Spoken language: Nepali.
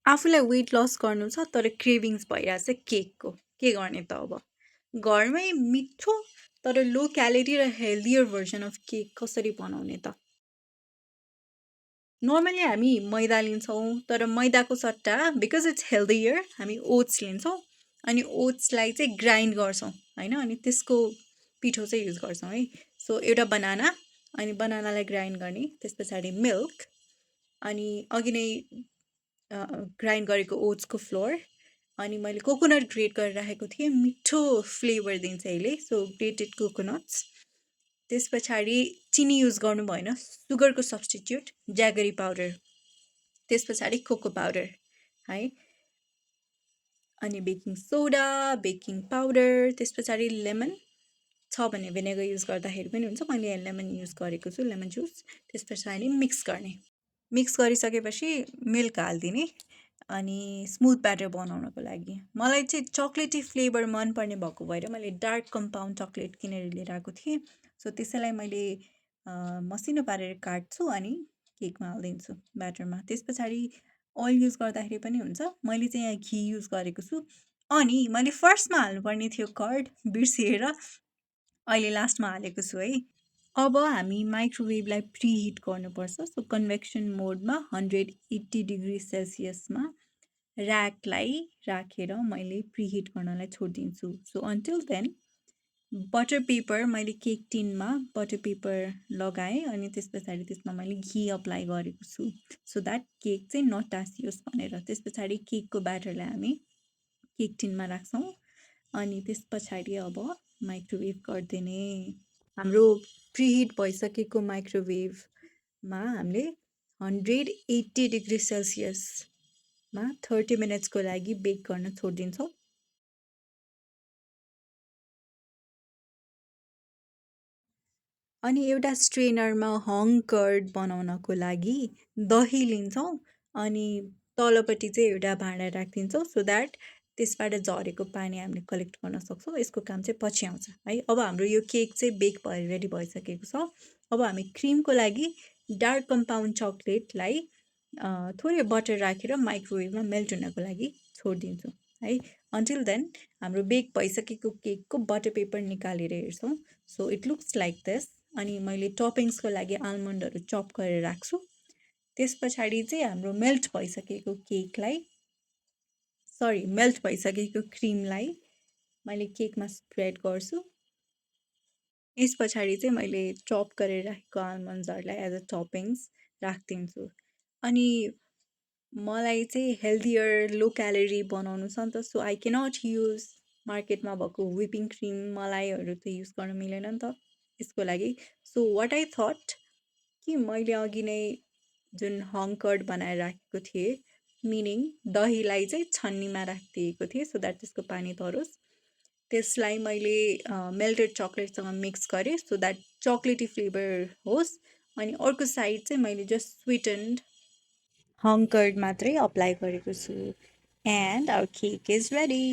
आफूलाई वेट लस गर्नु छ तर क्रेभिङ्स भइरहेछ केकको, के गर्ने त अब? घरमै मिठो तर लो क्यालोरी र हेल्दियर भर्जन अफ केक कसरी बनाउने त? नर्मली हामी मैदा लिन्छौँ तर मैदाको सट्टा बिकज इट्स हेल्दियर हामी ओट्स लिन्छौँ अनि ओट्सलाई चाहिँ ग्राइन्ड गर्छौँ होइन, अनि त्यसको पिठो चाहिँ युज गर्छौँ है। सो एउटा बनाना, अनि बनानालाई ग्राइन्ड गर्ने, त्यस पछाडि मिल्क, अनि अघि नै ग्राइन्ड गरेको ओट्सको फ्लोर, अनि मैले कोकोनट ग्रेट गरेर राखेको थिएँ, मिठो फ्लेभर दिन्छ यसले, सो ग्रेटेड कोकोनट्स। त्यस पछाडि चिनी युज गर्नु भएन, सुगरको सब्स्टिट्युट ज्यागरी पाउडर, त्यस पछाडि कोको पाउडर है, अनि बेकिङ सोडा, बेकिङ पाउडर, त्यस पछाडि लेमन छ भने भिनेगर युज गर्दाखेरि पनि हुन्छ, मैले लेमन युज गरेको छु, लेमन जुस। त्यस पछाडि मिक्स गर्ने, मिक्स गरिसकेपछि मिल्क हालिदिने, अनि स्मुथ ब्याटर बनाउनको लागि मलाई चाहिँ चक्लेटी फ्लेभर मनपर्ने भएको भएर मैले डार्क कम्पाउन्ड चक्लेट किनेर लिएर आएको थिएँ। सो त्यसैलाई मैले मसिनो पारेर काट्छु अनि केकमा हालिदिन्छु ब्याटरमा। त्यस पछाडि ओइल युज गर्दाखेरि पनि हुन्छ, मैले चाहिँ यहाँ घी युज गरेको छु। अनि मैले फर्स्टमा हाल्नुपर्ने थियो कर्ड, बिर्सिएर अहिले लास्टमा हालेको छु है। अब हामी माइक्रोवेभलाई प्रिहिट गर्नुपर्छ। सो कन्भेक्सन मोडमा 180 डिग्री सेल्सियसमा ऱ्याकलाई राखेर मैले प्रिहिट गर्नलाई छोडिदिन्छु। So until then butter paper, मैले केक टिनमा बटर पेपर लगाएँ अनि त्यस पछाडि त्यसमा मैले घी अप्लाई गरेको छु सो द्याट केक चाहिँ नटासियोस् भनेर। त्यस पछाडि केकको ब्याटरलाई हामी केक टिनमा राख्छौँ अनि त्यस पछाडि अब माइक्रोवेभ गरिदिने। हाम्रो प्रिहिट भइसकेको माइक्रोवेभमा हामीले 180 डिग्री सेल्सियसमा 30 मिनट्सको लागि बेक गर्न छोडिदिन्छौँ। अनि एउटा स्ट्रेनरमा हङ कर्ड बनाउनको लागि दही लिन्छौँ अनि तलपट्टि चाहिँ एउटा भाँडा राखिदिन्छौँ सो द्याट त्यसबाट झरेको पानी हामीले कलेक्ट गर्न सक्छौँ। यसको काम चाहिँ पछि आउँछ है। अब हाम्रो यो केक चाहिँ बेक भएर रेडी भइसकेको छ। अब हामी क्रिमको लागि डार्क कम्पाउन्ड चक्लेटलाई थोरै बटर राखेर माइक्रोवेभमा मेल्ट हुनको लागि छोडिदिन्छौँ है। अन्टिल देन हाम्रो बेक भइसकेको केकको बटर पेपर निकालेर हेर्छौँ। So it looks like this. अनि मैले टपिङ्सको लागि आल्मन्डहरू चप गरेर राख्छु। त्यस पछाडि चाहिँ हाम्रो मेल्ट भइसकेको क्रिमलाई मैले केकमा स्प्रेड गर्छु। यस पछाडि चाहिँ मैले चप गरेर राखेको आल्मन्ड्सहरूलाई एज अ टपिङ्स राखिदिन्छु। अनि मलाई चाहिँ हेल्दियर लो क्यालोरी बनाउनु छ नि त, सो आई क्यानट युज मार्केटमा भएको व्हिपिङ क्रिम, मलाईहरू त युज गर्न मिलेन नि त यसको लागि। सो वाट आई थट कि मैले अघि नै जुन हङ कर्ड बनाएर राखेको थिएँ, मिनिङ दहीलाई चाहिँ छन्नीमा राखिदिएको थिएँ सो द्याट त्यसको पानी तरोस्। त्यसलाई मैले मेल्टेड चक्लेटसँग मिक्स गरेँ सो द्याट चक्लेटी फ्लेभर होस्। अनि अर्को साइड चाहिँ मैले जस्ट स्विटेन्ड हङ कर्ड मात्रै अप्लाई गरेको छु। And our cake is ready.